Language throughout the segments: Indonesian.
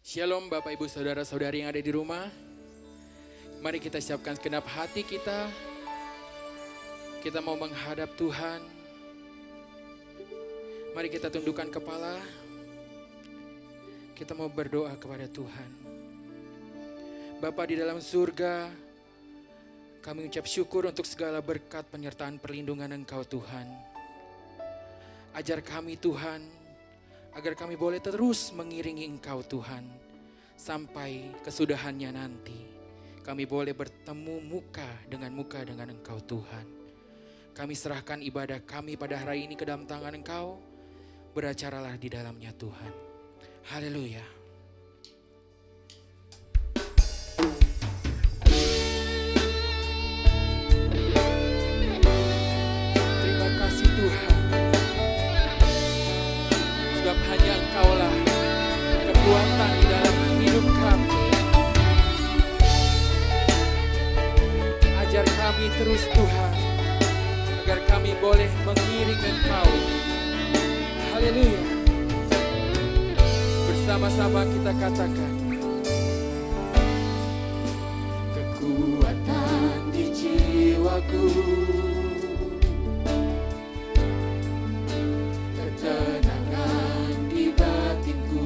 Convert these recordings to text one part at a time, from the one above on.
Shalom Bapak Ibu Saudara-saudari yang ada di rumah. Mari kita siapkan segenap hati kita. Kita mau menghadap Tuhan. Mari kita tundukkan kepala. Kita mau berdoa kepada Tuhan. Bapa di dalam surga, kami ucap syukur untuk segala berkat penyertaan perlindungan Engkau Tuhan. Ajar kami Tuhan, agar kami boleh terus mengiringi Engkau Tuhan, sampai kesudahannya nanti. Kami boleh bertemu muka dengan Engkau Tuhan. Kami serahkan ibadah kami pada hari ini ke dalam tangan Engkau. Beracaralah di dalamnya Tuhan. Haleluya. Terima kasih Tuhan. Sebab hanya Engkaulah kekuatan di dalam hidup kami. Ajar kami terus Tuhan, agar kami boleh mengiring Engkau. Haleluya. Bersama-sama kita katakan, kekuatan di jiwaku, ketenangan di batinku,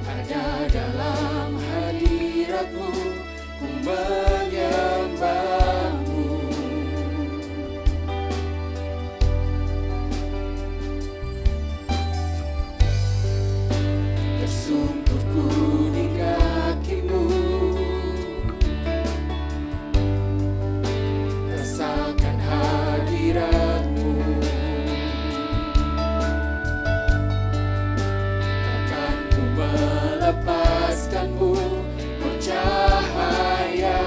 ada dalam hadirat-Mu, ku menyembah-Mu. Tersungkurku di kaki-Mu, rasakan hadirat-Mu. Takkan ku melepaskan-Mu, oh cahaya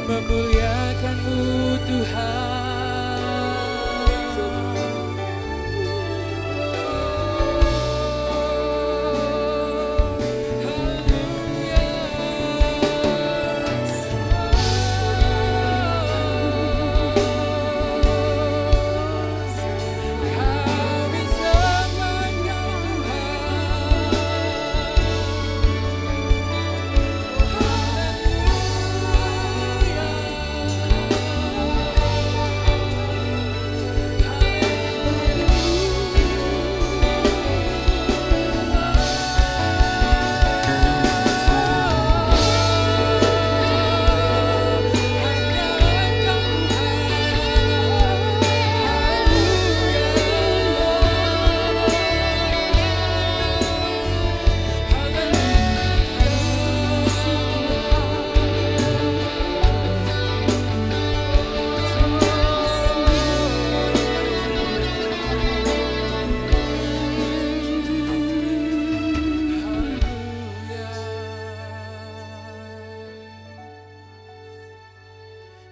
memuliakan-Mu Tuhan.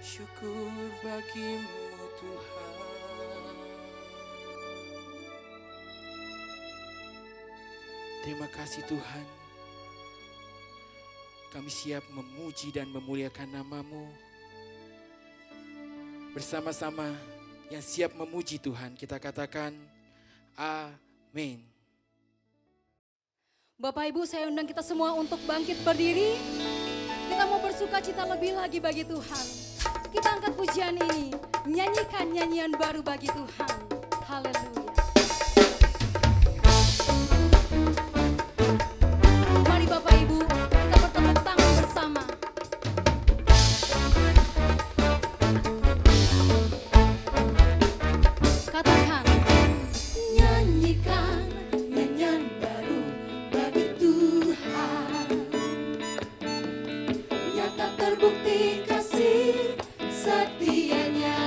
Syukur bagi-Mu Tuhan. Terima kasih Tuhan. Kami siap memuji dan memuliakan nama-Mu. Bersama-sama yang siap memuji Tuhan, kita katakan amin. Bapak Ibu, saya undang kita semua untuk bangkit berdiri. Kita mau bersuka cita lebih lagi bagi Tuhan. Kita angkat pujian ini, nyanyikan nyanyian baru bagi Tuhan. Haleluya. Mari Bapak Ibu, kita bertepuk tangan bersama. Katakan, nyanyikan nyanyian baru bagi Tuhan. Nyata terbukti kasih setianya.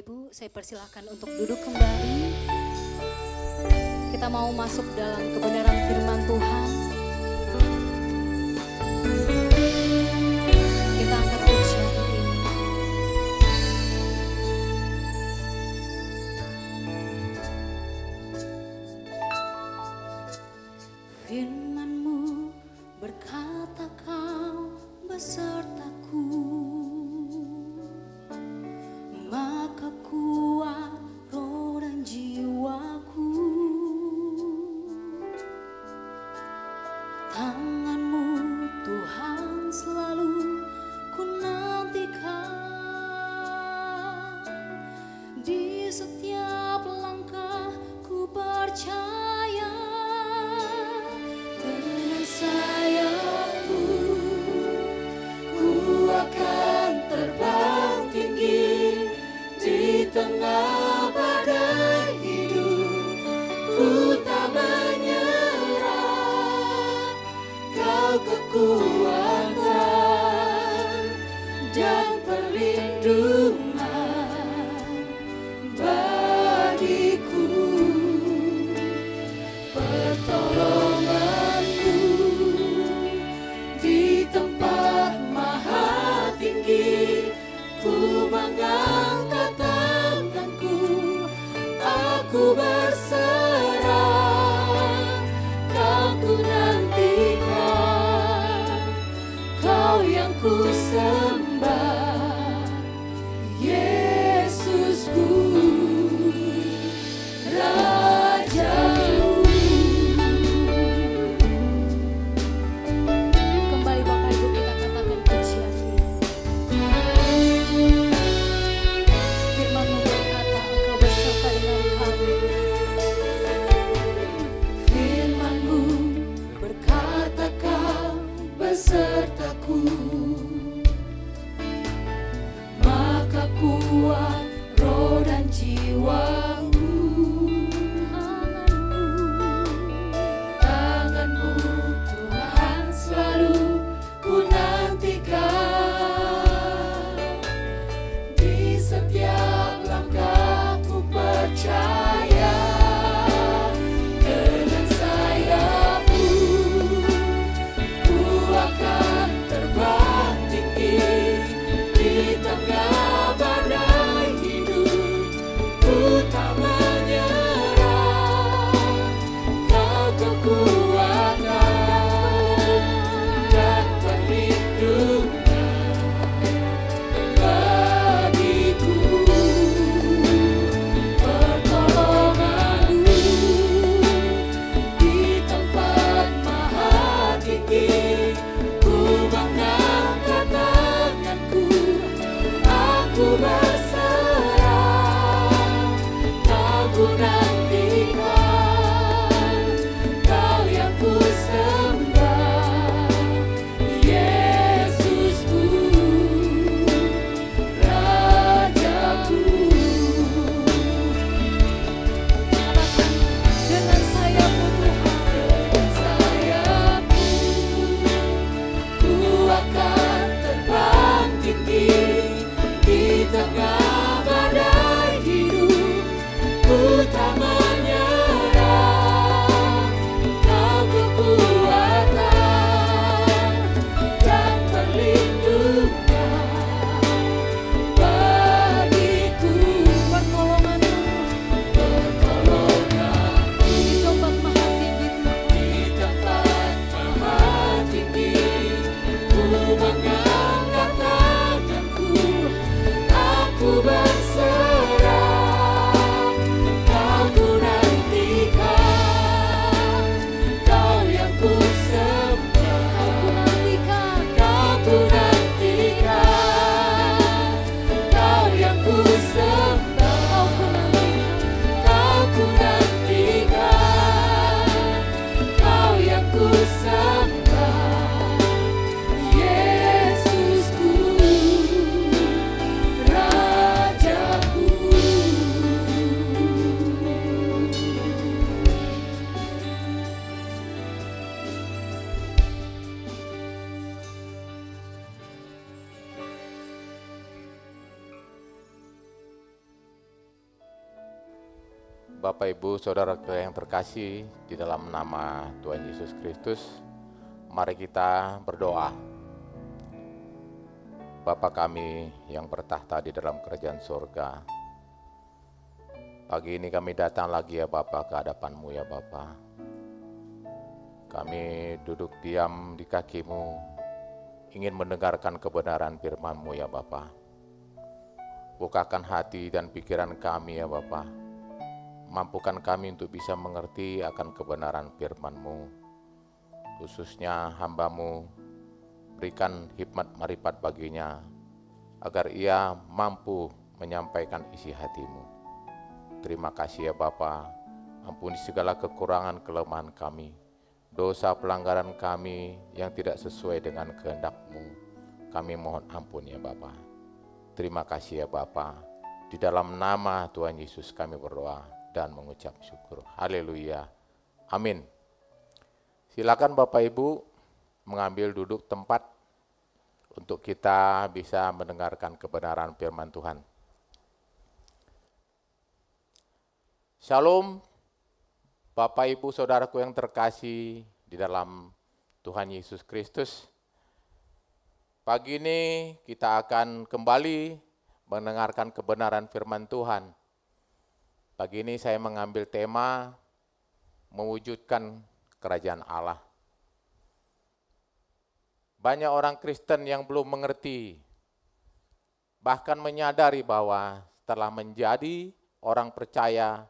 Ibu, saya persilahkan untuk duduk kembali. Kita mau masuk dalam kebenaran firman Tuhan. Kita angkat pujian ini. Firman-Mu berkata Kau besertaku, maka kuat roh dan jiwaku. Tangan-Mu Tuhan selalu ku nantikan, di setiap langkah ku percaya. Dengan sayap-Mu ku akan terbang tinggi di tengah badai hidup. Ku tak menyerah, Kau kekuatan dan perlindungan bagiku, pertolonganku di tempat maha tinggi. Ku mengangkat tanganku, aku berserah, Kau ku nantikan, Kau yang ku sembah, Yesusku, Rajaku. Kembali Bapak Ibu kita katakan pujian ini. Firman-Mu berkata Engkau beserta dengan kami. Firman-Mu berkata Kau besertaku, maka kuat roh dan jiwaku. Tangan-Mu Tuhan selalu ku nantikan, di setiap langkah ku percaya. Dengan sayap-Mu ku akan terbang tinggi di tengah badai hidup. Ku tak menyerah, Kau kekuatan dan perlindungan bagiku, pertolongan-Mu di tempat maha tinggi. Ku mengangkat tanganku, aku berserah, Kau ku nantikan, Kau yang Bapak Ibu Saudara yang terkasih di dalam nama Tuhan Yesus Kristus, mari kita berdoa. Bapa kami yang bertahta di dalam kerajaan surga, pagi ini kami datang lagi ya Bapa ke hadapan-Mu ya Bapa. Kami duduk diam di kaki-Mu, ingin mendengarkan kebenaran firman-Mu ya Bapa. Bukakan hati dan pikiran kami ya Bapa. Mampukan kami untuk bisa mengerti akan kebenaran firman-Mu. Khususnya hamba-Mu, berikan hikmat marifat baginya, agar ia mampu menyampaikan isi hati-Mu. Terima kasih ya Bapa, ampuni segala kekurangan kelemahan kami, dosa pelanggaran kami yang tidak sesuai dengan kehendak-Mu. Kami mohon ampun ya Bapa. Terima kasih ya Bapa. Di dalam nama Tuhan Yesus kami berdoa dan mengucap syukur. Haleluya. Amin. Silakan Bapak Ibu mengambil duduk tempat untuk kita bisa mendengarkan kebenaran firman Tuhan. Shalom Bapak Ibu Saudaraku yang terkasih di dalam Tuhan Yesus Kristus. Pagi ini kita akan kembali mendengarkan kebenaran firman Tuhan. Pagi ini saya mengambil tema mewujudkan kerajaan Allah. Banyak orang Kristen yang belum mengerti, bahkan menyadari bahwa setelah menjadi orang percaya,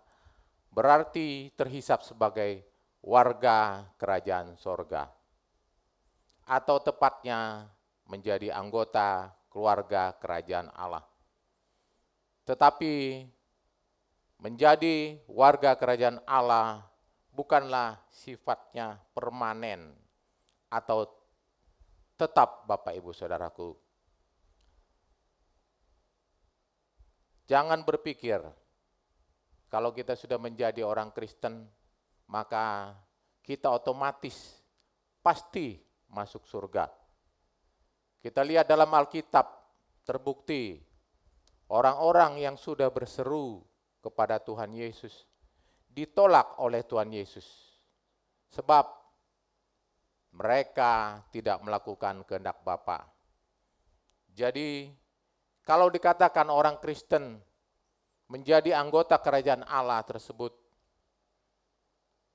berarti terhisap sebagai warga kerajaan sorga. Atau tepatnya menjadi anggota keluarga kerajaan Allah. Tetapi menjadi warga kerajaan Allah bukanlah sifatnya permanen atau tetap Bapak Ibu Saudaraku. Jangan berpikir kalau kita sudah menjadi orang Kristen, maka kita otomatis pasti masuk surga. Kita lihat dalam Alkitab terbukti orang-orang yang sudah berseru kepada Tuhan Yesus ditolak oleh Tuhan Yesus, sebab mereka tidak melakukan kehendak Bapa. Jadi kalau dikatakan orang Kristen menjadi anggota kerajaan Allah tersebut,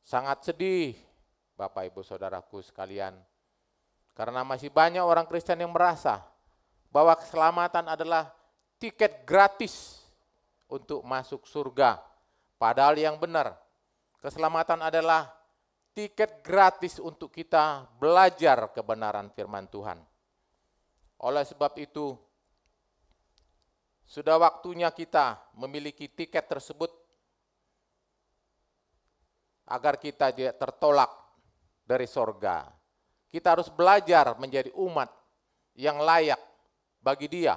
sangat sedih Bapak Ibu Saudaraku sekalian, karena masih banyak orang Kristen yang merasa bahwa keselamatan adalah tiket gratis untuk masuk surga. Padahal yang benar, keselamatan adalah tiket gratis untuk kita belajar kebenaran firman Tuhan. Oleh sebab itu, sudah waktunya kita memiliki tiket tersebut agar kita tidak tertolak dari surga. Kita harus belajar menjadi umat yang layak bagi Dia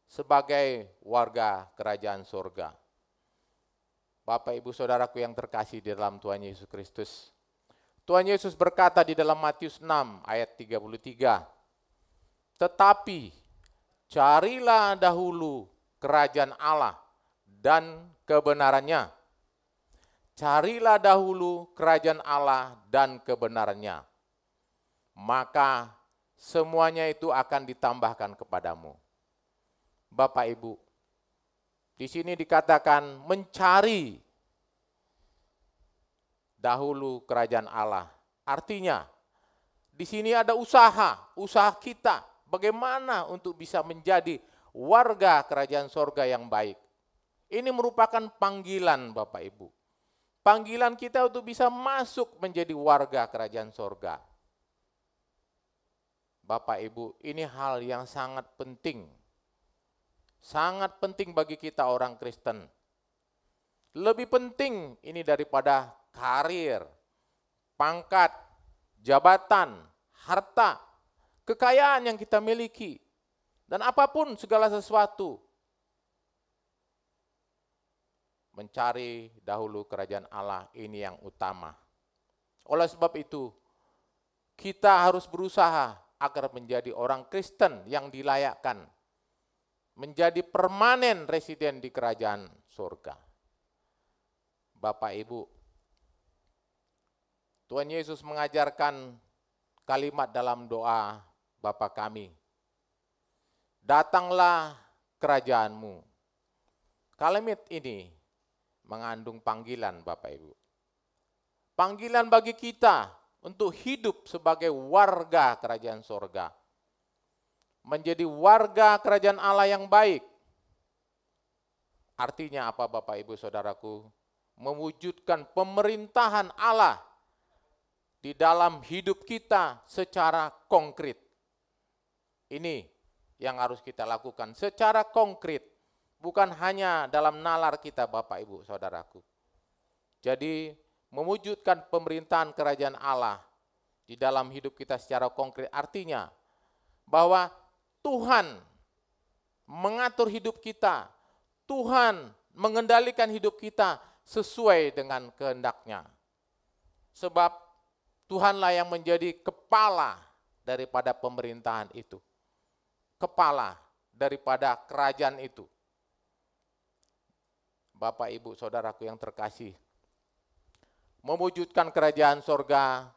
sebagai warga kerajaan surga. Bapak Ibu Saudaraku yang terkasih di dalam Tuhan Yesus Kristus. Tuhan Yesus berkata di dalam Matius 6 ayat 33, "Tetapi carilah dahulu kerajaan Allah dan kebenarannya." Carilah dahulu kerajaan Allah dan kebenarannya, maka semuanya itu akan ditambahkan kepadamu. Bapak Ibu, di sini dikatakan mencari dahulu kerajaan Allah. Artinya, di sini ada usaha kita bagaimana untuk bisa menjadi warga kerajaan sorga yang baik. Ini merupakan panggilan Bapak Ibu. Panggilan kita untuk bisa masuk menjadi warga kerajaan sorga. Bapak Ibu, ini hal yang sangat penting. Sangat penting bagi kita orang Kristen. Lebih penting ini daripada karir, pangkat, jabatan, harta, kekayaan yang kita miliki, dan apapun segala sesuatu. Mencari dahulu kerajaan Allah ini yang utama. Oleh sebab itu, kita harus berusaha agar menjadi orang Kristen yang dilayakkan, menjadi permanen residen di kerajaan surga. Bapak Ibu, Tuhan Yesus mengajarkan kalimat dalam doa Bapa kami. Datanglah kerajaanmu. Kalimat ini mengandung panggilan Bapak Ibu. Panggilan bagi kita untuk hidup sebagai warga kerajaan sorga. Menjadi warga kerajaan Allah yang baik. Artinya apa Bapak Ibu Saudaraku? Mewujudkan pemerintahan Allah di dalam hidup kita secara konkret. Ini yang harus kita lakukan secara konkret, bukan hanya dalam nalar kita Bapak Ibu Saudaraku. Jadi mewujudkan pemerintahan kerajaan Allah di dalam hidup kita secara konkret artinya bahwa Tuhan mengatur hidup kita, Tuhan mengendalikan hidup kita sesuai dengan kehendak-Nya. Sebab Tuhanlah yang menjadi kepala daripada pemerintahan itu. Kepala daripada kerajaan itu. Bapak, Ibu, Saudaraku yang terkasih, mewujudkan kerajaan sorga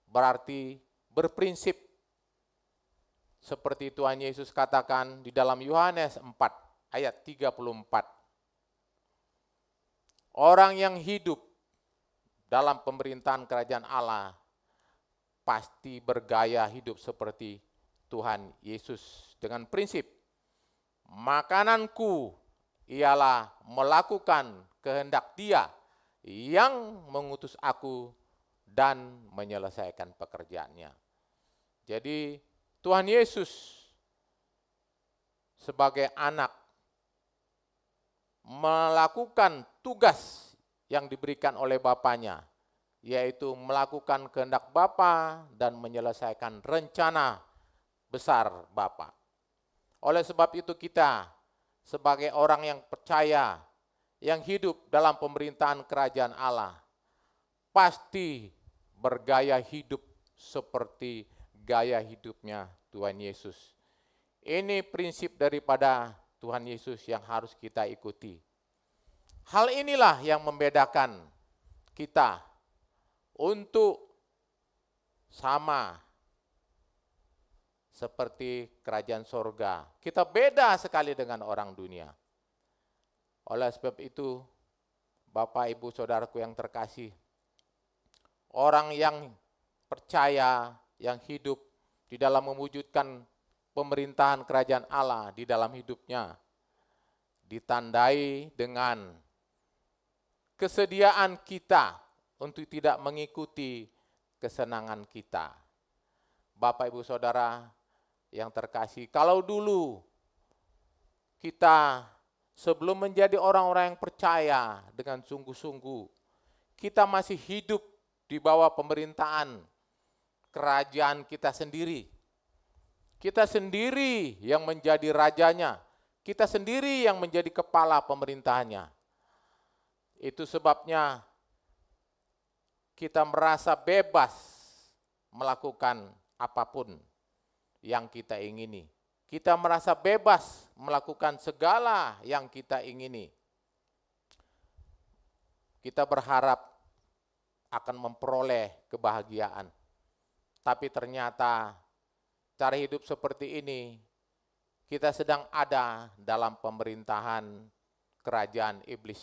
berarti berprinsip. Seperti Tuhan Yesus katakan di dalam Yohanes 4 ayat 34. Orang yang hidup dalam pemerintahan kerajaan Allah pasti bergaya hidup seperti Tuhan Yesus dengan prinsip makananku ialah melakukan kehendak Dia yang mengutus aku dan menyelesaikan pekerjaannya. Jadi Tuhan Yesus sebagai anak melakukan tugas yang diberikan oleh Bapaknya, yaitu melakukan kehendak Bapa dan menyelesaikan rencana besar Bapa. Oleh sebab itu kita sebagai orang yang percaya, yang hidup dalam pemerintahan kerajaan Allah, pasti bergaya hidup seperti gaya hidupnya Tuhan Yesus. Ini prinsip daripada Tuhan Yesus yang harus kita ikuti. Hal inilah yang membedakan kita untuk sama seperti kerajaan sorga. Kita beda sekali dengan orang dunia. Oleh sebab itu, Bapak, Ibu, Saudaraku yang terkasih, orang yang percaya, yang hidup di dalam mewujudkan pemerintahan kerajaan Allah di dalam hidupnya, ditandai dengan kesediaan kita untuk tidak mengikuti kesenangan kita. Bapak, Ibu, Saudara yang terkasih, kalau dulu kita sebelum menjadi orang-orang yang percaya dengan sungguh-sungguh, kita masih hidup di bawah pemerintahan kerajaan kita sendiri. Kita sendiri yang menjadi rajanya, kita sendiri yang menjadi kepala pemerintahannya. Itu sebabnya kita merasa bebas melakukan apapun yang kita ingini. Kita merasa bebas melakukan segala yang kita ingini. Kita berharap akan memperoleh kebahagiaan. Tapi ternyata cara hidup seperti ini, kita sedang ada dalam pemerintahan kerajaan iblis.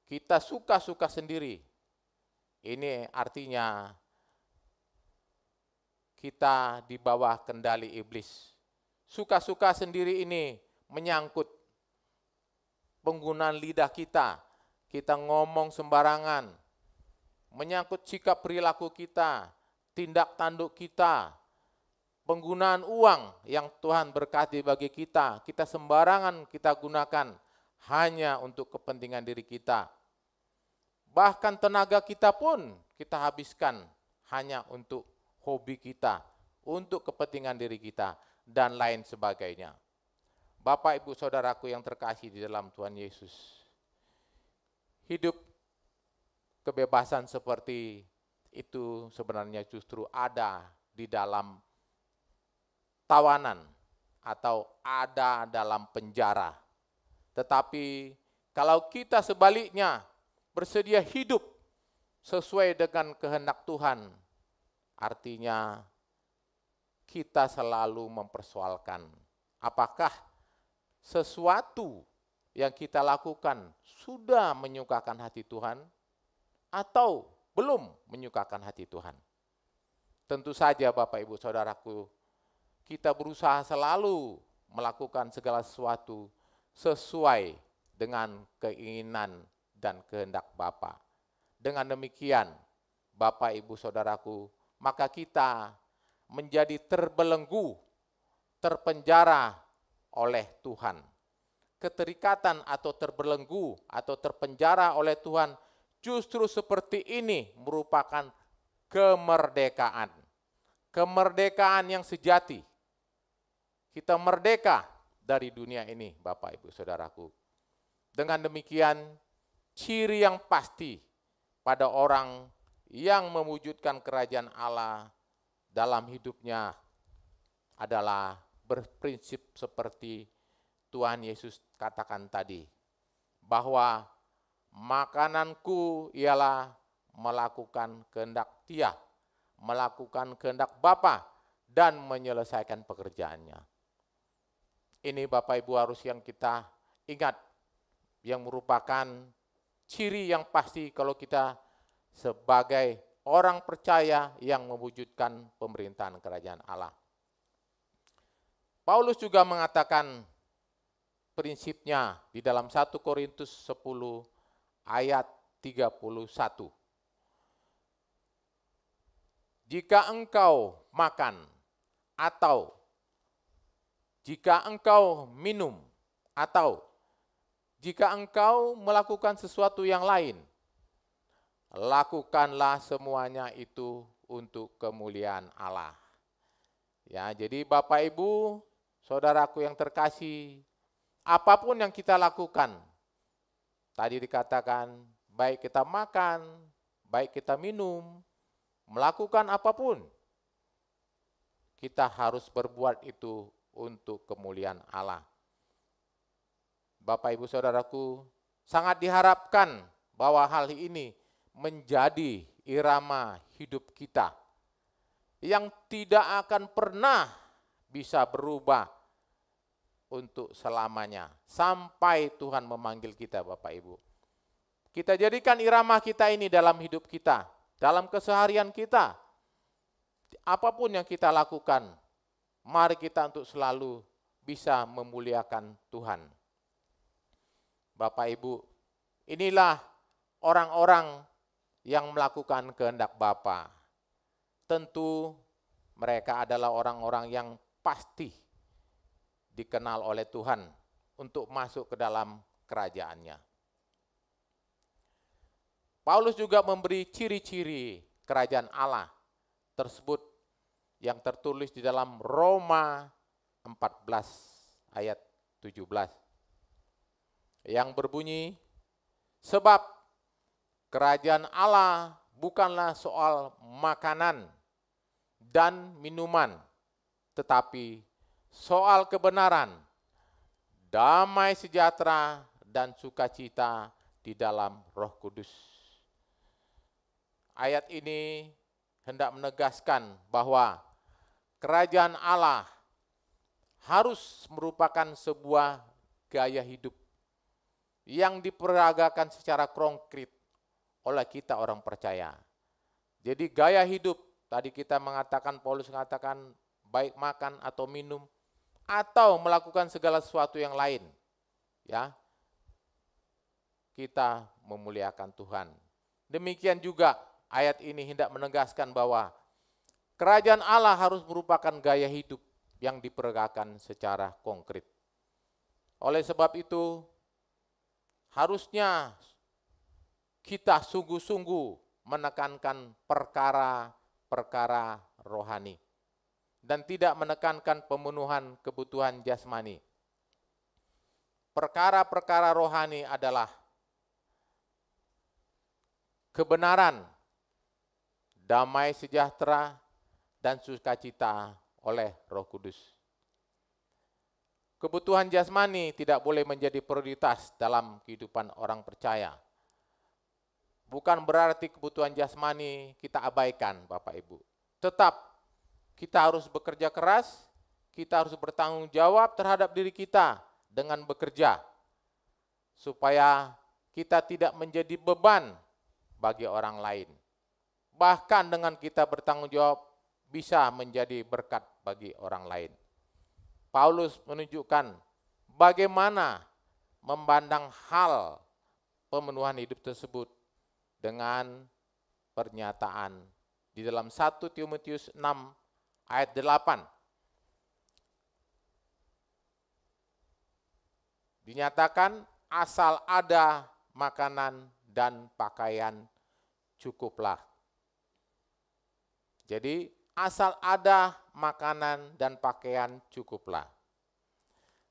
Kita suka-suka sendiri. Ini artinya kita di bawah kendali iblis. Suka-suka sendiri ini menyangkut penggunaan lidah kita. Kita ngomong sembarangan, menyangkut sikap perilaku kita, tindak tanduk kita, penggunaan uang yang Tuhan berkati bagi kita, kita sembarangan kita gunakan hanya untuk kepentingan diri kita. Bahkan tenaga kita pun kita habiskan hanya untuk hobi kita, untuk kepentingan diri kita, dan lain sebagainya. Bapak, Ibu, Saudaraku yang terkasih di dalam Tuhan Yesus, hidup kebebasan seperti itu sebenarnya justru ada di dalam tawanan atau ada dalam penjara. Tetapi Kalau kita sebaliknya bersedia hidup sesuai dengan kehendak Tuhan, artinya kita selalu mempersoalkan apakah sesuatu yang kita lakukan sudah menyukakan hati Tuhan atau belum menyukakan hati Tuhan. Tentu saja Bapak Ibu Saudaraku, kita berusaha selalu melakukan segala sesuatu sesuai dengan keinginan dan kehendak Bapa. Dengan demikian, Bapak Ibu Saudaraku, maka kita menjadi terbelenggu, terpenjara oleh Tuhan. Keterikatan atau terbelenggu atau terpenjara oleh Tuhan justru seperti ini merupakan kemerdekaan. Kemerdekaan yang sejati. Kita merdeka dari dunia ini, Bapak Ibu Saudaraku. Dengan demikian, ciri yang pasti pada orang yang mewujudkan kerajaan Allah dalam hidupnya adalah berprinsip seperti Tuhan Yesus katakan tadi, bahwa makananku ialah melakukan kehendak Dia, melakukan kehendak Bapa dan menyelesaikan pekerjaannya. Ini Bapak Ibu harus yang kita ingat, yang merupakan ciri yang pasti kalau kita sebagai orang percaya yang mewujudkan pemerintahan kerajaan Allah. Paulus juga mengatakan prinsipnya di dalam 1 Korintus 10 ayat 31. Jika engkau makan atau jika engkau minum atau jika engkau melakukan sesuatu yang lain, lakukanlah semuanya itu untuk kemuliaan Allah. Ya, jadi Bapak Ibu, saudaraku yang terkasih, apapun yang kita lakukan, tadi dikatakan baik kita makan, baik kita minum, melakukan apapun, kita harus berbuat itu untuk kemuliaan Allah. Bapak Ibu Saudaraku, sangat diharapkan bahwa hal ini menjadi irama hidup kita yang tidak akan pernah bisa berubah untuk selamanya sampai Tuhan memanggil kita, Bapak Ibu. Kita jadikan irama kita ini dalam hidup kita, dalam keseharian kita. Apapun yang kita lakukan, mari kita untuk selalu bisa memuliakan Tuhan. Bapak Ibu, inilah orang-orang yang melakukan kehendak Bapa. Tentu mereka adalah orang-orang yang pasti dikenal oleh Tuhan untuk masuk ke dalam kerajaannya. Paulus juga memberi ciri-ciri kerajaan Allah tersebut yang tertulis di dalam Roma 14 ayat 17. Yang berbunyi, sebab kerajaan Allah bukanlah soal makanan dan minuman, tetapi soal kebenaran, damai sejahtera, dan sukacita di dalam Roh Kudus. Ayat ini hendak menegaskan bahwa kerajaan Allah harus merupakan sebuah gaya hidup yang diperagakan secara konkret oleh kita orang percaya. Jadi gaya hidup, tadi kita mengatakan, Paulus mengatakan baik makan atau minum, atau melakukan segala sesuatu yang lain, ya, kita memuliakan Tuhan. Demikian juga ayat ini hendak menegaskan bahwa kerajaan Allah harus merupakan gaya hidup yang diperagakan secara konkret. Oleh sebab itu, harusnya kita sungguh-sungguh menekankan perkara-perkara rohani dan tidak menekankan pemenuhan kebutuhan jasmani. Perkara-perkara rohani adalah kebenaran, damai sejahtera, dan sukacita oleh Roh Kudus. Kebutuhan jasmani tidak boleh menjadi prioritas dalam kehidupan orang percaya. Bukan berarti kebutuhan jasmani kita abaikan, Bapak Ibu. Tetap kita harus bekerja keras, kita harus bertanggung jawab terhadap diri kita dengan bekerja, supaya kita tidak menjadi beban bagi orang lain. Bahkan dengan kita bertanggung jawab, bisa menjadi berkat bagi orang lain. Paulus menunjukkan bagaimana memandang hal pemenuhan hidup tersebut dengan pernyataan di dalam 1 Timotius 6 ayat 8. Dinyatakan asal ada makanan dan pakaian cukuplah. Jadi asal ada makanan dan pakaian cukuplah.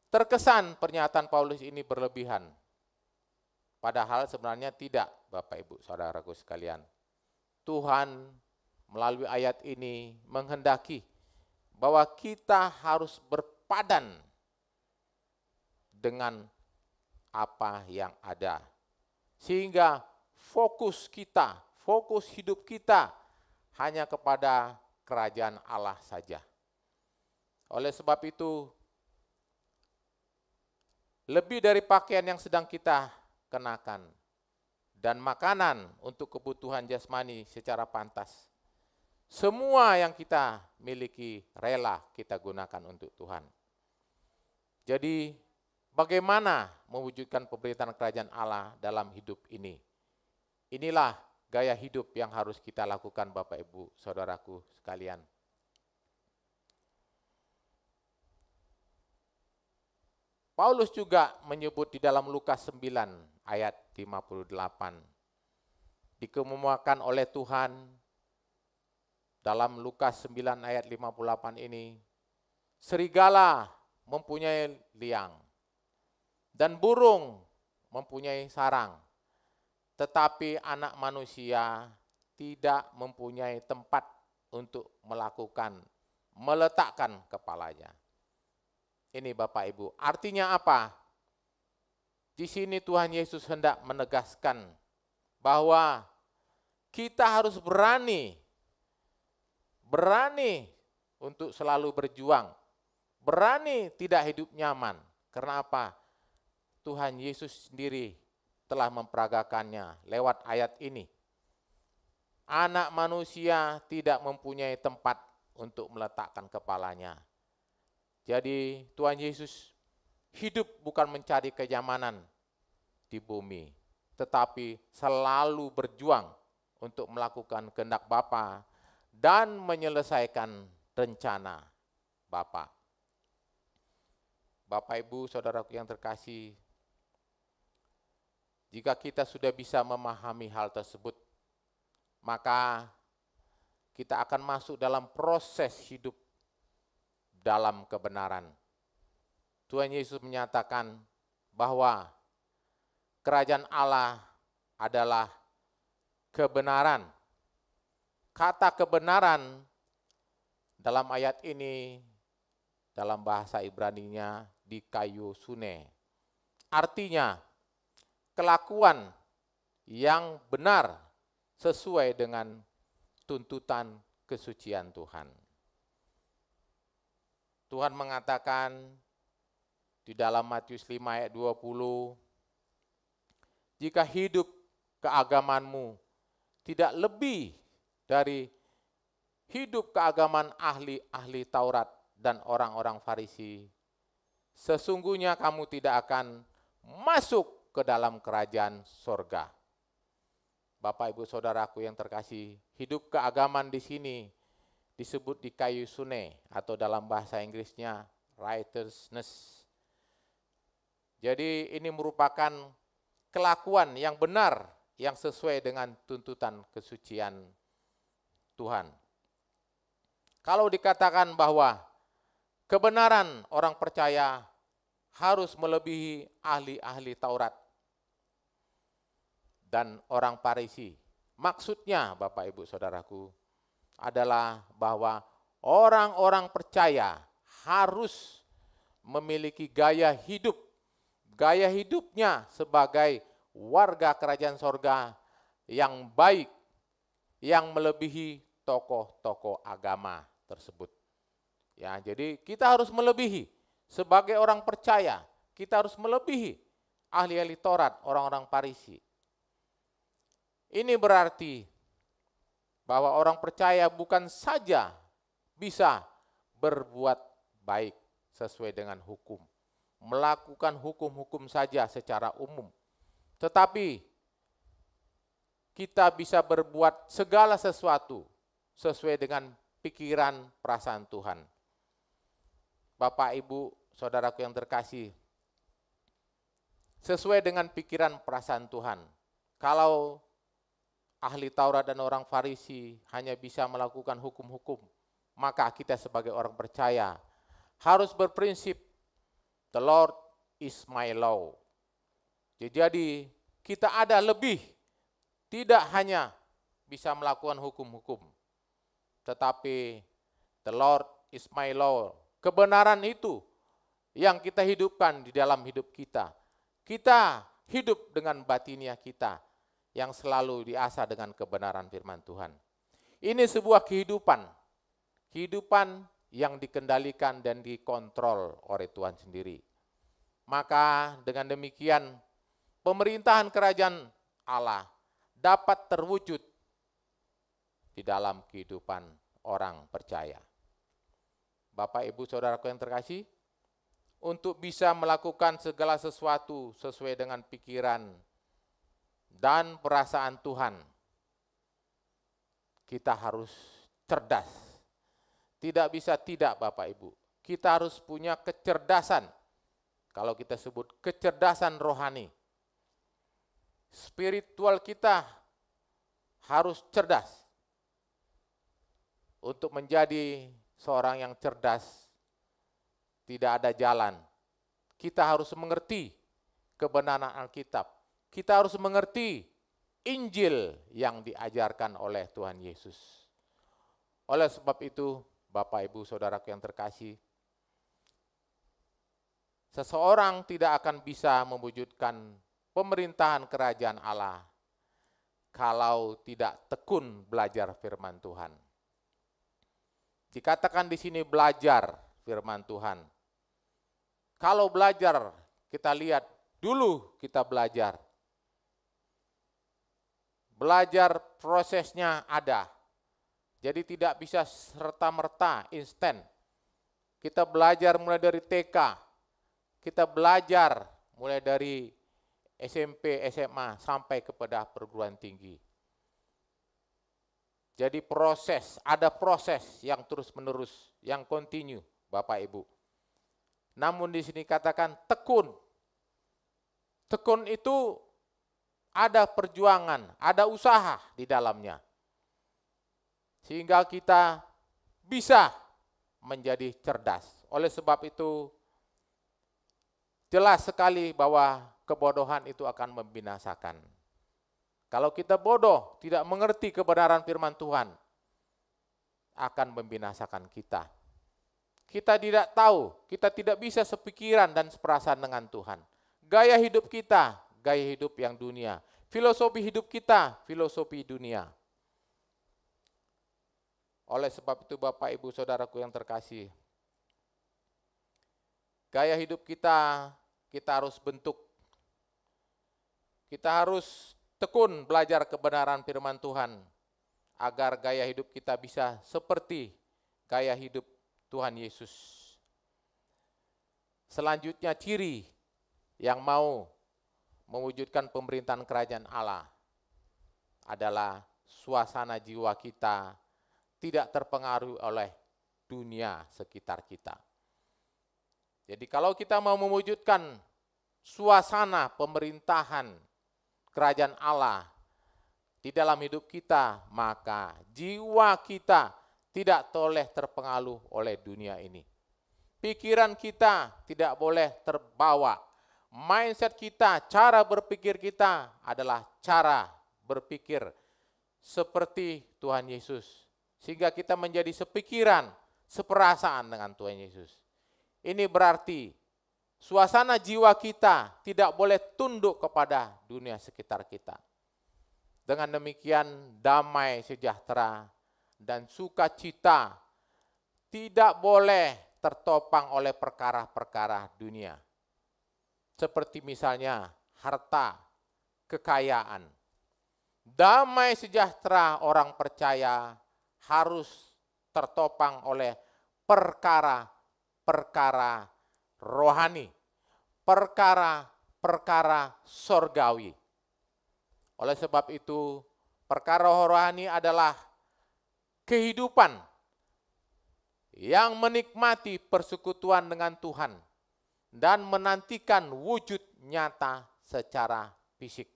Terkesan pernyataan Paulus ini berlebihan. Padahal sebenarnya tidak, Bapak Ibu Saudaraku sekalian. Tuhan melalui ayat ini menghendaki bahwa kita harus berpadan dengan apa yang ada. Sehingga fokus kita, fokus hidup kita hanya kepada kerajaan Allah saja. Oleh sebab itu, lebih dari pakaian yang sedang kita kenakan dan makanan untuk kebutuhan jasmani secara pantas, semua yang kita miliki rela kita gunakan untuk Tuhan. Jadi, bagaimana mewujudkan pemberitaan kerajaan Allah dalam hidup ini? Inilah gaya hidup yang harus kita lakukan, Bapak Ibu Saudaraku sekalian. Paulus juga menyebut di dalam Lukas 9 ayat 58. Dikemukakan oleh Tuhan dalam Lukas 9 ayat 58 ini, serigala mempunyai liang dan burung mempunyai sarang, tetapi anak manusia tidak mempunyai tempat untuk meletakkan kepalanya. Ini Bapak Ibu, artinya apa? Di sini Tuhan Yesus hendak menegaskan bahwa kita harus berani untuk selalu berjuang, berani tidak hidup nyaman. Karena apa? Tuhan Yesus sendiri telah memperagakannya lewat ayat ini. Anak manusia tidak mempunyai tempat untuk meletakkan kepalanya. Jadi Tuhan Yesus hidup bukan mencari kenyamanan di bumi, tetapi selalu berjuang untuk melakukan kehendak Bapa dan menyelesaikan rencana Bapa. Bapak Ibu Saudaraku yang terkasih, jika kita sudah bisa memahami hal tersebut, maka kita akan masuk dalam proses hidup dalam kebenaran. Tuhan Yesus menyatakan bahwa kerajaan Allah adalah kebenaran. Kata kebenaran dalam ayat ini, dalam bahasa Ibraninya dikaiosune. Artinya, kelakuan yang benar sesuai dengan tuntutan kesucian Tuhan. Tuhan mengatakan di dalam Matius 5 ayat 20, jika hidup keagamanmu tidak lebih dari hidup keagamaan ahli-ahli Taurat dan orang-orang Farisi, sesungguhnya kamu tidak akan masuk ke dalam kerajaan sorga. Bapak Ibu Saudaraku yang terkasih, hidup keagamaan di sini disebut dikaiosune atau dalam bahasa Inggrisnya righteousness. Jadi ini merupakan kelakuan yang benar yang sesuai dengan tuntutan kesucian Tuhan. Kalau dikatakan bahwa kebenaran orang percaya harus melebihi ahli-ahli Taurat dan orang Farisi. Maksudnya Bapak Ibu Saudaraku adalah bahwa orang-orang percaya harus memiliki gaya hidupnya sebagai warga kerajaan sorga yang baik, yang melebihi tokoh-tokoh agama tersebut. Ya, jadi kita harus melebihi sebagai orang percaya, kita harus melebihi ahli-ahli Taurat, orang-orang Farisi. Ini berarti bahwa orang percaya bukan saja bisa berbuat baik sesuai dengan hukum, melakukan hukum-hukum saja secara umum, tetapi kita bisa berbuat segala sesuatu sesuai dengan pikiran perasaan Tuhan. Bapak, Ibu, saudaraku yang terkasih, sesuai dengan pikiran perasaan Tuhan. Kalau ahli Taurat dan orang Farisi hanya bisa melakukan hukum-hukum, maka kita sebagai orang percaya harus berprinsip, the Lord is my law. Jadi kita ada lebih, tidak hanya bisa melakukan hukum-hukum, tetapi the Lord is my law. Kebenaran itu yang kita hidupkan di dalam hidup kita. Kita hidup dengan batinia kita yang selalu diasah dengan kebenaran firman Tuhan. Ini sebuah kehidupan yang dikendalikan dan dikontrol oleh Tuhan sendiri. Maka dengan demikian pemerintahan kerajaan Allah dapat terwujud di dalam kehidupan orang percaya. Bapak, Ibu, saudaraku yang terkasih, untuk bisa melakukan segala sesuatu sesuai dengan pikiran dan perasaan Tuhan, kita harus cerdas. Tidak bisa tidak, Bapak Ibu. Kita harus punya kecerdasan. Kalau kita sebut kecerdasan rohani. Spiritual kita harus cerdas. Untuk menjadi seorang yang cerdas, tidak ada jalan. Kita harus mengerti kebenaran Alkitab. Kita harus mengerti Injil yang diajarkan oleh Tuhan Yesus. Oleh sebab itu, Bapak, Ibu, saudaraku yang terkasih, seseorang tidak akan bisa mewujudkan pemerintahan kerajaan Allah kalau tidak tekun belajar firman Tuhan. Dikatakan di sini belajar firman Tuhan. Kalau belajar, kita lihat dulu kita belajar. Belajar prosesnya ada. Jadi tidak bisa serta-merta, instan. Kita belajar mulai dari TK. Kita belajar mulai dari SMP, SMA, sampai kepada perguruan tinggi. Jadi ada proses yang terus-menerus, yang continue, Bapak Ibu. Namun di sini katakan tekun. Tekun itu ada perjuangan, ada usaha di dalamnya. Sehingga kita bisa menjadi cerdas. Oleh sebab itu, jelas sekali bahwa kebodohan itu akan membinasakan. Kalau kita bodoh, tidak mengerti kebenaran firman Tuhan, akan membinasakan kita. Kita tidak tahu, kita tidak bisa sepikiran dan seperasaan dengan Tuhan. Gaya hidup kita, gaya hidup yang dunia. Filosofi hidup kita, filosofi dunia. Oleh sebab itu Bapak, Ibu, saudaraku yang terkasih, gaya hidup kita harus bentuk. Kita harus tekun belajar kebenaran firman Tuhan, agar gaya hidup kita bisa seperti gaya hidup Tuhan Yesus. Selanjutnya ciri yang mau mewujudkan pemerintahan kerajaan Allah adalah suasana jiwa kita tidak terpengaruh oleh dunia sekitar kita. Jadi kalau kita mau mewujudkan suasana pemerintahan kerajaan Allah di dalam hidup kita, maka jiwa kita tidak boleh terpengaruh oleh dunia ini. Pikiran kita tidak boleh terbawa. Mindset kita, cara berpikir kita adalah cara berpikir seperti Tuhan Yesus. Sehingga kita menjadi sepikiran, seperasaan dengan Tuhan Yesus. Ini berarti suasana jiwa kita tidak boleh tunduk kepada dunia sekitar kita. Dengan demikian damai, sejahtera, dan sukacita tidak boleh tertopang oleh perkara-perkara dunia. Seperti misalnya harta, kekayaan. Damai sejahtera orang percaya harus tertopang oleh perkara-perkara rohani, perkara-perkara sorgawi. Oleh sebab itu, perkara rohani adalah kehidupan yang menikmati persekutuan dengan Tuhan dan menantikan wujud nyata secara fisik.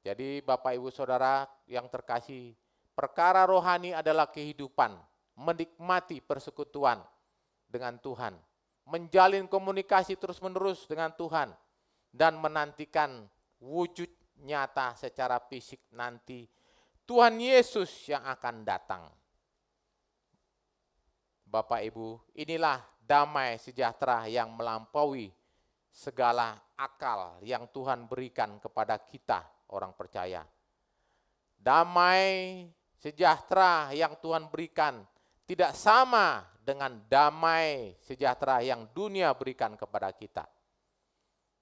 Jadi Bapak Ibu Saudara yang terkasih, perkara rohani adalah kehidupan, menikmati persekutuan dengan Tuhan, menjalin komunikasi terus-menerus dengan Tuhan, dan menantikan wujud nyata secara fisik nanti Tuhan Yesus yang akan datang. Bapak Ibu, inilah damai sejahtera yang melampaui segala akal yang Tuhan berikan kepada kita orang percaya. Damai sejahtera yang Tuhan berikan tidak sama dengan damai sejahtera yang dunia berikan kepada kita.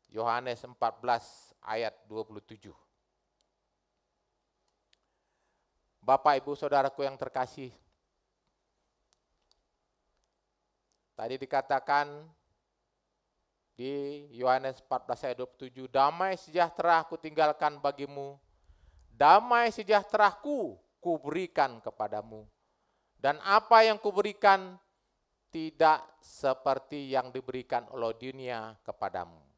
Yohanes 14 ayat 27. Bapak Ibu Saudaraku yang terkasih, tadi dikatakan di Yohanes 14 ayat 27, damai sejahtera ku tinggalkan bagimu, damai sejahteraku ku berikan kepadamu. Dan apa yang kuberikan tidak seperti yang diberikan oleh dunia kepadamu.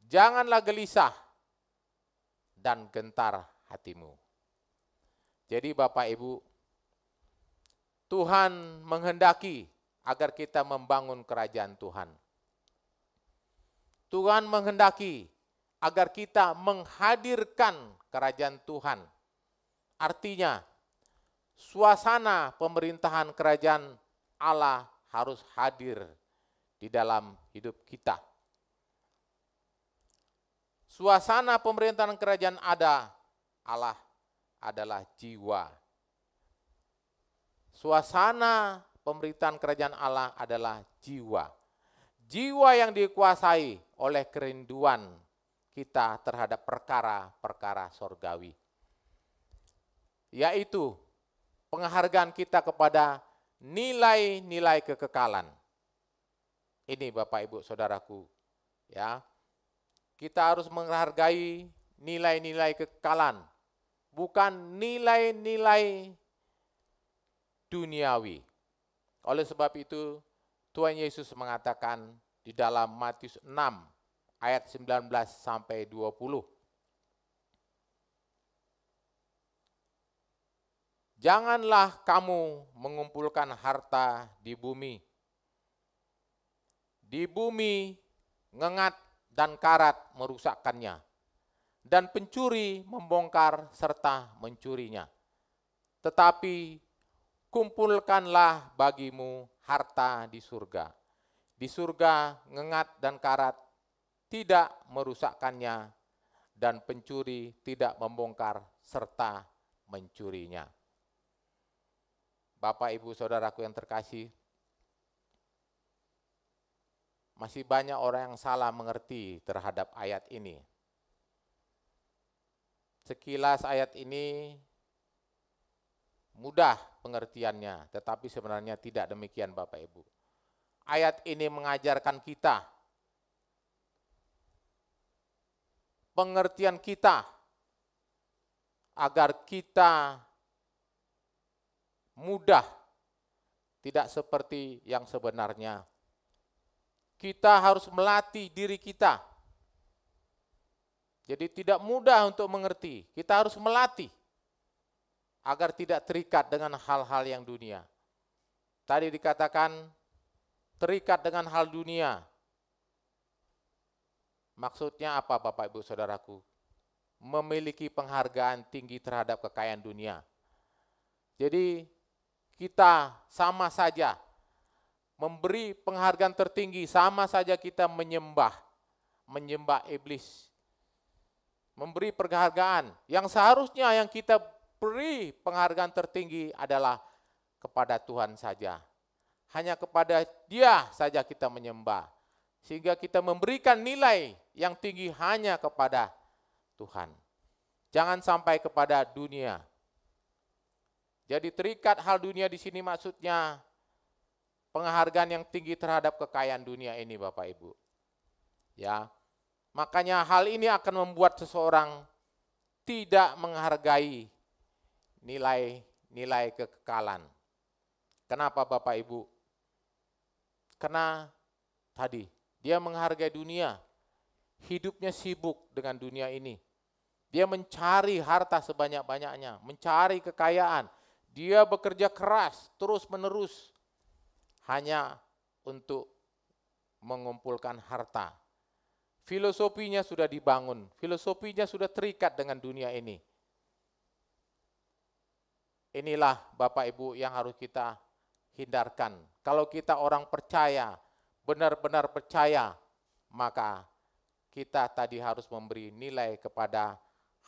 Janganlah gelisah dan gentar hatimu. Jadi Bapak Ibu, Tuhan menghendaki agar kita membangun kerajaan Tuhan. Tuhan menghendaki agar kita menghadirkan kerajaan Tuhan. Artinya, suasana pemerintahan kerajaan Allah harus hadir di dalam hidup kita. Suasana pemerintahan kerajaan Allah adalah jiwa. Suasana pemerintahan kerajaan Allah adalah jiwa. Jiwa yang dikuasai oleh kerinduan kita terhadap perkara-perkara sorgawi. Yaitu penghargaan kita kepada nilai-nilai kekekalan. Ini Bapak Ibu Saudaraku, ya. Kita harus menghargai nilai-nilai kekekalan, bukan nilai-nilai duniawi. Oleh sebab itu, Tuhan Yesus mengatakan di dalam Matius 6 ayat 19 sampai 20. Janganlah kamu mengumpulkan harta di bumi. Di bumi ngengat dan karat merusakkannya, dan pencuri membongkar serta mencurinya. Tetapi kumpulkanlah bagimu harta di surga. Di surga ngengat dan karat tidak merusakkannya, dan pencuri tidak membongkar serta mencurinya. Bapak, Ibu, Saudaraku yang terkasih, masih banyak orang yang salah mengerti terhadap ayat ini. Sekilas ayat ini mudah pengertiannya, tetapi sebenarnya tidak demikian Bapak Ibu. Ayat ini mengajarkan kita, pengertian kita, agar kita mudah, tidak seperti yang sebenarnya. Kita harus melatih diri kita. Jadi tidak mudah untuk mengerti. Kita harus melatih agar tidak terikat dengan hal-hal yang dunia. Tadi dikatakan terikat dengan hal dunia. Maksudnya apa Bapak Ibu Saudaraku? Memiliki penghargaan tinggi terhadap kekayaan dunia. Jadi kita sama saja memberi penghargaan tertinggi, sama saja kita menyembah iblis. Memberi penghargaan yang seharusnya yang kita beri penghargaan tertinggi adalah kepada Tuhan saja. Hanya kepada Dia saja kita menyembah. Sehingga kita memberikan nilai yang tinggi hanya kepada Tuhan. Jangan sampai kepada dunia. Jadi terikat hal dunia di sini maksudnya penghargaan yang tinggi terhadap kekayaan dunia ini, Bapak Ibu. Ya. Makanya hal ini akan membuat seseorang tidak menghargai nilai kekekalan. Kenapa, Bapak Ibu? Karena tadi dia menghargai dunia, hidupnya sibuk dengan dunia ini. Dia mencari harta sebanyak-banyaknya, mencari kekayaan. Dia bekerja keras terus-menerus hanya untuk mengumpulkan harta. Filosofinya sudah dibangun, filosofinya sudah terikat dengan dunia ini. Inilah Bapak Ibu yang harus kita hindarkan. Kalau kita orang percaya, benar-benar percaya, maka kita tadi harus memberi nilai kepada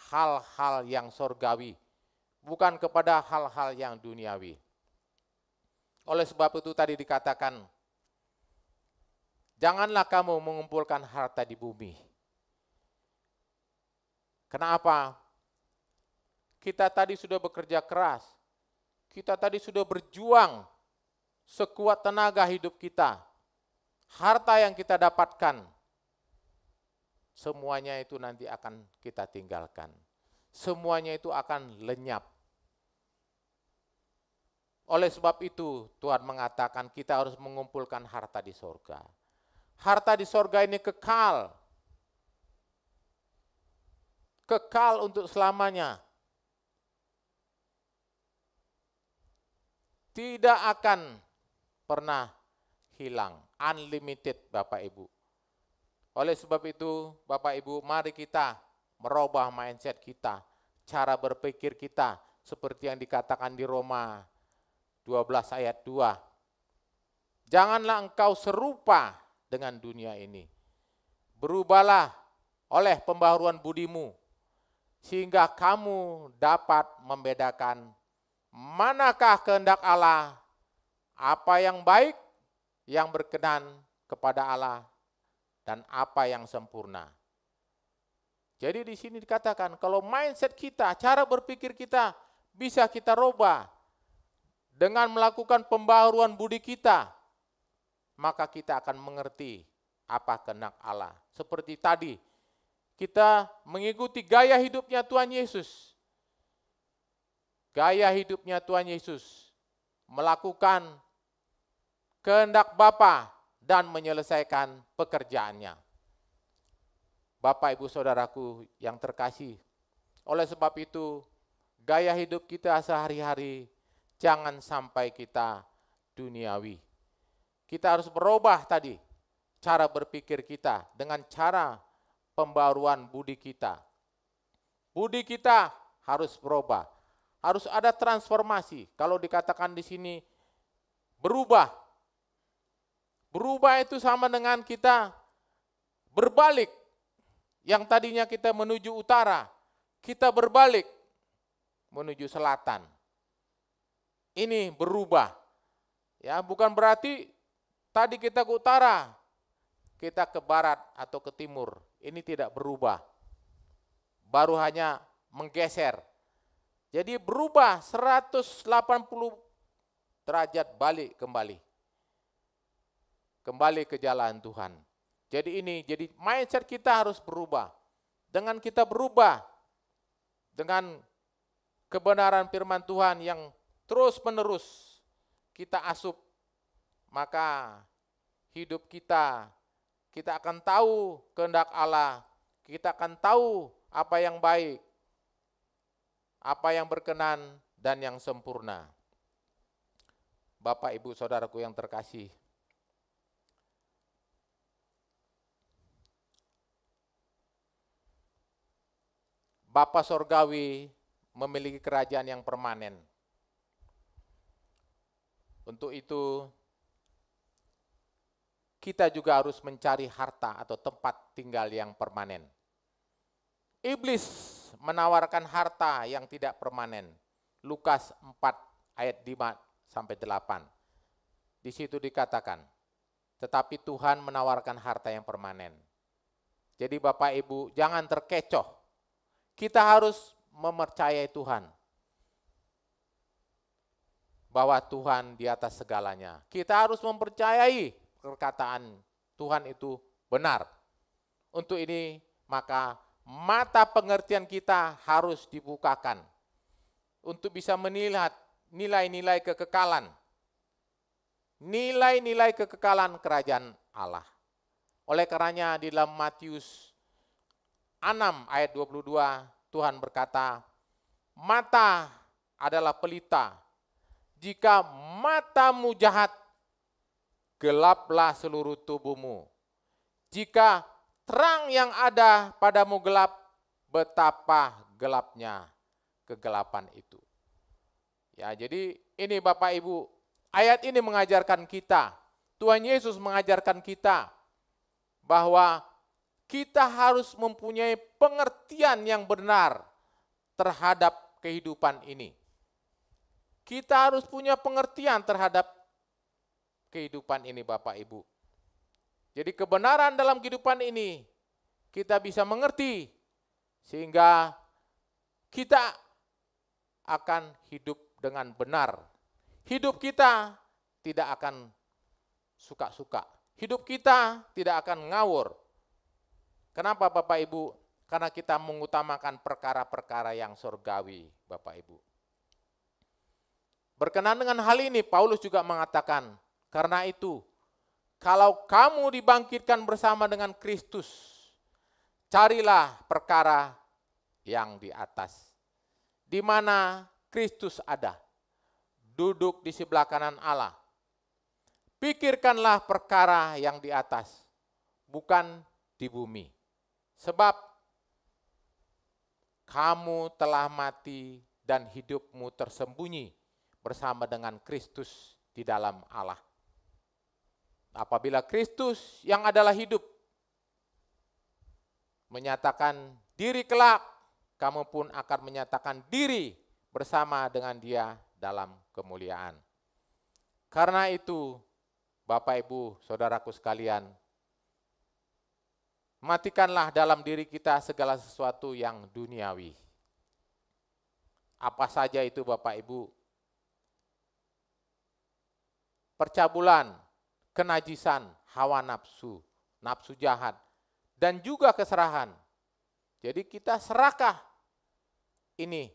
hal-hal yang surgawi, bukan kepada hal-hal yang duniawi. Oleh sebab itu tadi dikatakan, janganlah kamu mengumpulkan harta di bumi. Kenapa? Kita tadi sudah bekerja keras, kita tadi sudah berjuang sekuat tenaga hidup kita. Harta yang kita dapatkan, semuanya itu nanti akan kita tinggalkan. Semuanya itu akan lenyap. Oleh sebab itu Tuhan mengatakan kita harus mengumpulkan harta di sorga. Harta di sorga ini kekal. Kekal untuk selamanya. Tidak akan pernah hilang, unlimited Bapak Ibu. Oleh sebab itu Bapak Ibu, mari kita merubah mindset kita, cara berpikir kita seperti yang dikatakan di Roma 12 ayat 2. Janganlah engkau serupa dengan dunia ini. Berubahlah oleh pembaharuan budimu sehingga kamu dapat membedakan manakah kehendak Allah, apa yang baik, yang berkenan kepada Allah, dan apa yang sempurna. Jadi di sini dikatakan kalau mindset kita, cara berpikir kita bisa kita rubah dengan melakukan pembaharuan budi kita, maka kita akan mengerti apa kehendak Allah. Seperti tadi, kita mengikuti gaya hidupnya Tuhan Yesus. Gaya hidupnya Tuhan Yesus melakukan kehendak Bapa dan menyelesaikan pekerjaannya. Bapak, Ibu, Saudaraku yang terkasih, oleh sebab itu gaya hidup kita sehari-hari jangan sampai kita duniawi. Kita harus berubah tadi cara berpikir kita dengan cara pembaruan budi kita. Budi kita harus berubah, harus ada transformasi. Kalau dikatakan di sini berubah, berubah itu sama dengan kita berbalik. Yang tadinya kita menuju utara, kita berbalik menuju selatan. Ini berubah. Ya, bukan berarti tadi kita ke utara, kita ke barat atau ke timur. Ini tidak berubah. Baru hanya menggeser. Jadi berubah 180 derajat balik kembali. Kembali ke jalan Tuhan. Jadi mindset kita harus berubah. Dengan kita berubah dengan kebenaran firman Tuhan yang terus-menerus kita asup, maka hidup kita akan tahu kehendak Allah, kita akan tahu apa yang baik, apa yang berkenan dan yang sempurna. Bapak, Ibu, Saudaraku yang terkasih, Bapa Sorgawi memiliki kerajaan yang permanen. Untuk itu, kita juga harus mencari harta atau tempat tinggal yang permanen. Iblis menawarkan harta yang tidak permanen. Lukas 4 ayat 5 sampai 8. Di situ dikatakan, tetapi Tuhan menawarkan harta yang permanen. Jadi Bapak Ibu, jangan terkecoh. Kita harus mempercayai Tuhan. Bahwa Tuhan di atas segalanya. Kita harus mempercayai perkataan Tuhan itu benar. Untuk ini maka mata pengertian kita harus dibukakan. Untuk bisa melihat nilai-nilai kekekalan. Nilai-nilai kekekalan kerajaan Allah. Oleh karenanya di dalam Matius 6 ayat 22 Tuhan berkata, mata adalah pelita. Jika matamu jahat, gelaplah seluruh tubuhmu. Jika terang yang ada padamu gelap, betapa gelapnya kegelapan itu. Ya, jadi ini Bapak Ibu, ayat ini mengajarkan kita, Tuhan Yesus mengajarkan kita bahwa kita harus mempunyai pengertian yang benar terhadap kehidupan ini. Kita harus punya pengertian terhadap kehidupan ini Bapak Ibu. Jadi kebenaran dalam kehidupan ini kita bisa mengerti sehingga kita akan hidup dengan benar. Hidup kita tidak akan suka-suka. Hidup kita tidak akan ngawur. Kenapa Bapak Ibu? Karena kita mengutamakan perkara-perkara yang surgawi Bapak Ibu. Berkenaan dengan hal ini, Paulus juga mengatakan, karena itu, kalau kamu dibangkitkan bersama dengan Kristus, carilah perkara yang di atas, di mana Kristus ada, duduk di sebelah kanan Allah. Pikirkanlah perkara yang di atas, bukan di bumi. Sebab kamu telah mati dan hidupmu tersembunyi bersama dengan Kristus di dalam Allah. Apabila Kristus yang adalah hidup menyatakan diri kelak, kamu pun akan menyatakan diri bersama dengan Dia dalam kemuliaan. Karena itu, Bapak Ibu, Saudaraku sekalian, matikanlah dalam diri kita segala sesuatu yang duniawi. Apa saja itu Bapak Ibu? Percabulan, kenajisan, hawa nafsu, nafsu jahat, dan juga keserahan. Jadi kita serakah. Ini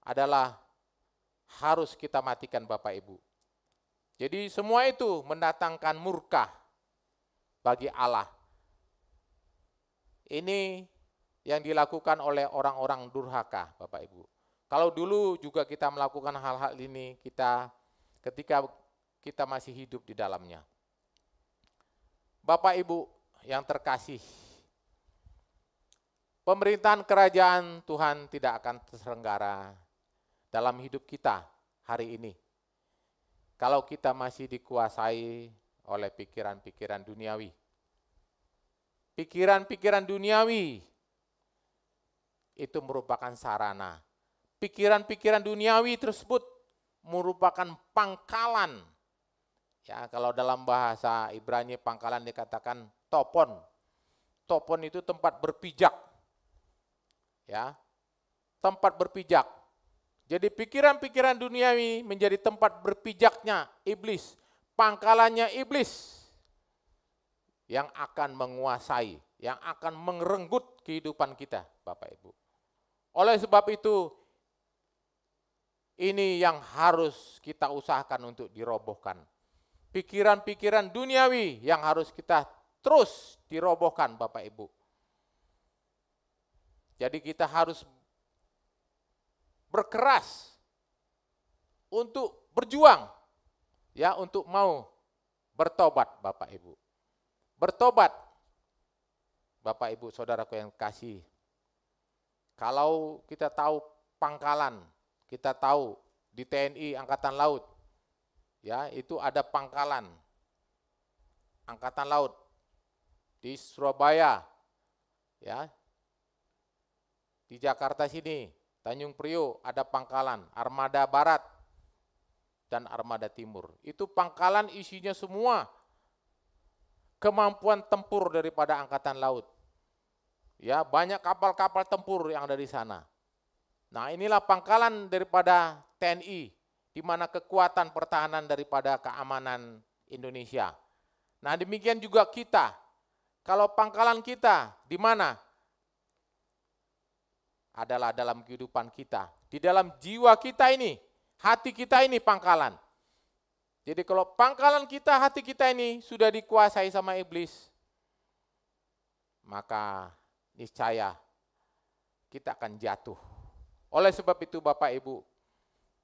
adalah harus kita matikan Bapak Ibu. Jadi semua itu mendatangkan murka bagi Allah. Ini yang dilakukan oleh orang-orang durhaka Bapak Ibu. Kalau dulu juga kita melakukan hal-hal ini, ketika kita masih hidup di dalamnya. Bapak Ibu yang terkasih, pemerintahan kerajaan Tuhan tidak akan terselenggara dalam hidup kita hari ini. Kalau kita masih dikuasai oleh pikiran-pikiran duniawi. Pikiran-pikiran duniawi itu merupakan sarana. Pikiran-pikiran duniawi tersebut merupakan pangkalan. Ya, kalau dalam bahasa Ibrani pangkalan dikatakan topon. Topon itu tempat berpijak. Ya. Tempat berpijak. Jadi pikiran-pikiran duniawi menjadi tempat berpijaknya iblis, pangkalannya iblis yang akan menguasai, yang akan merenggut kehidupan kita, Bapak Ibu. Oleh sebab itu, ini yang harus kita usahakan untuk dirobohkan. Pikiran-pikiran duniawi yang harus kita terus dirobohkan Bapak Ibu. Jadi kita harus berkeras untuk berjuang, ya, untuk mau bertobat Bapak Ibu. Bertobat, Bapak Ibu Saudaraku yang kasih. Kalau kita tahu pangkalan, kita tahu di TNI Angkatan Laut, ya, itu ada pangkalan. Angkatan Laut di Surabaya, ya, di Jakarta sini, Tanjung Priok ada pangkalan, Armada Barat dan Armada Timur. Itu pangkalan isinya semua kemampuan tempur daripada Angkatan Laut. Ya, banyak kapal-kapal tempur yang ada di sana. Nah, inilah pangkalan daripada TNI, di mana kekuatan pertahanan daripada keamanan Indonesia. Nah, demikian juga kita. Kalau pangkalan kita di mana? Adalah dalam kehidupan kita. Di dalam jiwa kita ini, hati kita ini pangkalan. Jadi kalau pangkalan kita, hati kita ini sudah dikuasai sama iblis, maka niscaya kita akan jatuh. Oleh sebab itu Bapak Ibu,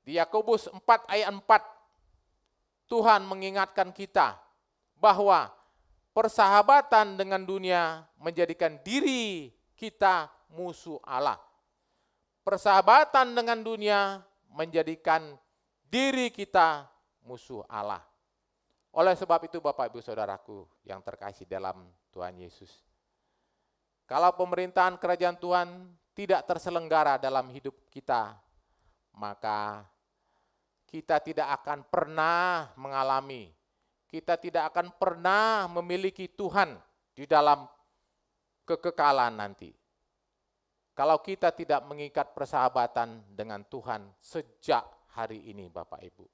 di Yakobus 4 ayat 4, Tuhan mengingatkan kita bahwa persahabatan dengan dunia menjadikan diri kita musuh Allah. Persahabatan dengan dunia menjadikan diri kita musuh Allah. Oleh sebab itu Bapak Ibu Saudaraku yang terkasih dalam Tuhan Yesus, kalau pemerintahan kerajaan Tuhan tidak terselenggara dalam hidup kita, maka kita tidak akan pernah mengalami, kita tidak akan pernah memiliki Tuhan di dalam kekekalan nanti. Kalau kita tidak mengikat persahabatan dengan Tuhan sejak hari ini Bapak Ibu.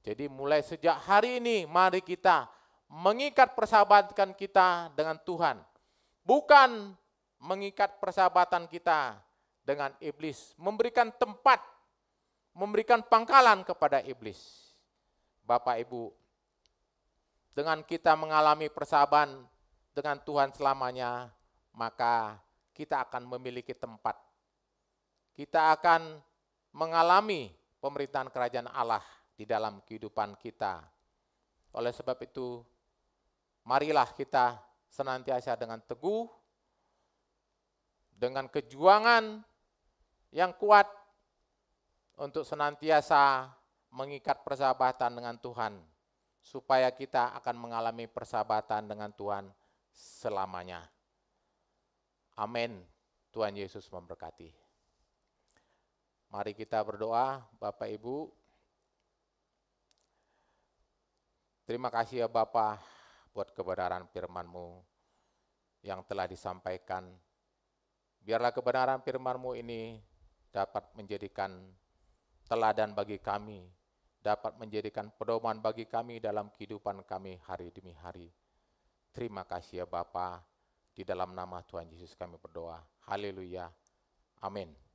Jadi mulai sejak hari ini mari kita mengikat persahabatan kita dengan Tuhan. Bukan mengikat persahabatan kita dengan iblis, memberikan tempat, memberikan pangkalan kepada iblis. Bapak Ibu, dengan kita mengalami persahabatan dengan Tuhan selamanya, maka kita akan memiliki tempat. Kita akan mengalami pemerintahan kerajaan Allah di dalam kehidupan kita. Oleh sebab itu, marilah kita senantiasa dengan teguh, dengan kejuangan yang kuat untuk senantiasa mengikat persahabatan dengan Tuhan, supaya kita akan mengalami persahabatan dengan Tuhan selamanya. Amin. Tuhan Yesus memberkati. Mari kita berdoa, Bapak Ibu. Terima kasih ya Bapak buat kebenaran firman-Mu yang telah disampaikan. Biarlah kebenaran firman-Mu ini dapat menjadikan teladan bagi kami, dapat menjadikan pedoman bagi kami dalam kehidupan kami hari demi hari. Terima kasih ya Bapa, di dalam nama Tuhan Yesus kami berdoa. Haleluya. Amin.